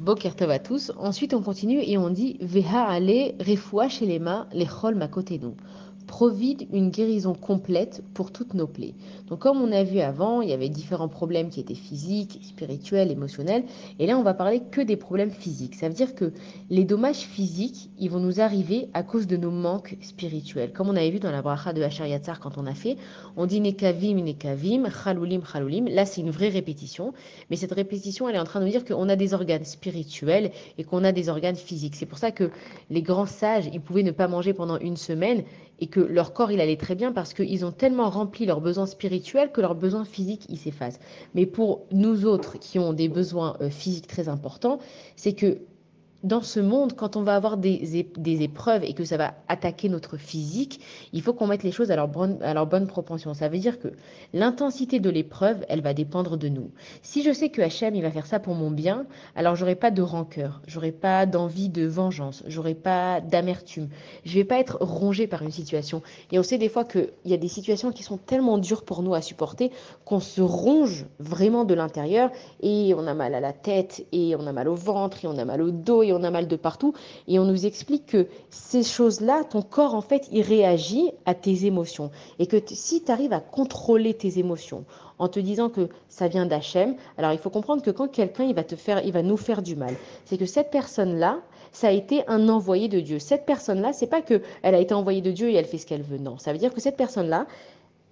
Boker Tov à tous. Ensuite, on continue et on dit Veha ale refoua chez les mains, les chol ma côté nous. Provide une guérison complète pour toutes nos plaies. Donc, comme on a vu avant, il y avait différents problèmes qui étaient physiques, spirituels, émotionnels. Et là, on va parler que des problèmes physiques. Ça veut dire que les dommages physiques, ils vont nous arriver à cause de nos manques spirituels. Comme on avait vu dans la bracha de Hachar Yatzar quand on a fait, on dit nekavim, nekavim, chaloulim, chaloulim. Là, c'est une vraie répétition. Mais cette répétition, elle est en train de nous dire qu'on a des organes spirituels et qu'on a des organes physiques. C'est pour ça que les grands sages, ils pouvaient ne pas manger pendant une semaine et que leur corps, il allait très bien parce qu'ils ont tellement rempli leurs besoins spirituels que leurs besoins physiques, ils s'effacent. Mais pour nous autres qui ont des besoins physiques très importants, c'est que dans ce monde, quand on va avoir des épreuves et que ça va attaquer notre physique, il faut qu'on mette les choses à leur bonne proportion. Ça veut dire que l'intensité de l'épreuve, elle va dépendre de nous. Si je sais que Hachem, il va faire ça pour mon bien, alors j'aurai pas de rancœur, j'aurai pas d'envie de vengeance, j'aurai pas d'amertume. Je vais pas être rongée par une situation. Et on sait des fois qu'il y a des situations qui sont tellement dures pour nous à supporter qu'on se ronge vraiment de l'intérieur et on a mal à la tête et on a mal au ventre et on a mal au dos et on a mal de partout et on nous explique que ces choses-là, ton corps en fait, il réagit à tes émotions et que si tu arrives à contrôler tes émotions en te disant que ça vient d'Hachem, alors il faut comprendre que quand quelqu'un il va nous faire du mal, c'est que cette personne-là, ça a été un envoyé de Dieu. Cette personne-là, c'est pas que elle a été envoyée de Dieu et elle fait ce qu'elle veut. Non, ça veut dire que cette personne-là,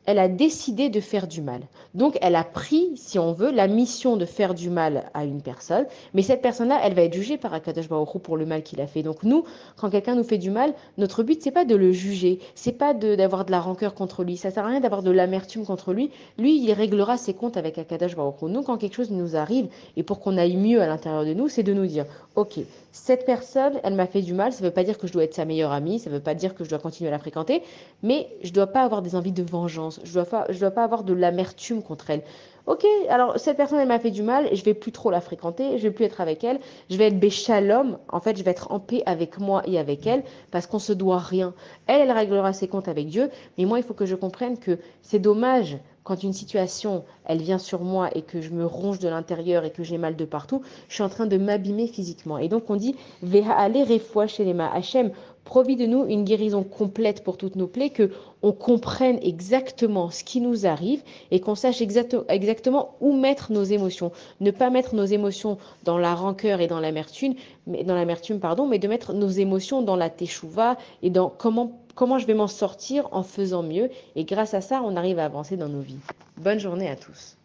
elle a décidé de faire du mal. Donc, elle a pris, si on veut, la mission de faire du mal à une personne. Mais cette personne-là, elle va être jugée par Akadosh Baruch Hu pour le mal qu'il a fait. Donc, nous, quand quelqu'un nous fait du mal, notre but, c'est pas de le juger, c'est pas d'avoir de la rancœur contre lui. Ça sert à rien d'avoir de l'amertume contre lui. Lui, il réglera ses comptes avec Akadosh Baruch Hu. Nous, quand quelque chose nous arrive, et pour qu'on aille mieux à l'intérieur de nous, c'est de nous dire, ok, cette personne, elle m'a fait du mal. Ça ne veut pas dire que je dois être sa meilleure amie. Ça ne veut pas dire que je dois continuer à la fréquenter. Mais je ne dois pas avoir des envies de vengeance. Je dois pas avoir de l'amertume contre elle. Ok, alors cette personne, elle m'a fait du mal, je vais plus trop la fréquenter, je vais plus être avec elle, je vais être béchalom, en fait, je vais être en paix avec moi et avec elle, parce qu'on se doit rien. Elle réglera ses comptes avec Dieu, mais moi, il faut que je comprenne que c'est dommage quand une situation, elle vient sur moi et que je me ronge de l'intérieur et que j'ai mal de partout, je suis en train de m'abîmer physiquement. Et donc, on dit, Veha ale refoua shelema, Hachem, provis de nous une guérison complète pour toutes nos plaies, que on comprenne exactement ce qui nous arrive et qu'on sache exactement où mettre nos émotions. Ne pas mettre nos émotions dans la rancœur et dans l'amertume, mais de mettre nos émotions dans la teshuva et dans comment je vais m'en sortir en faisant mieux. Et grâce à ça, on arrive à avancer dans nos vies. Bonne journée à tous.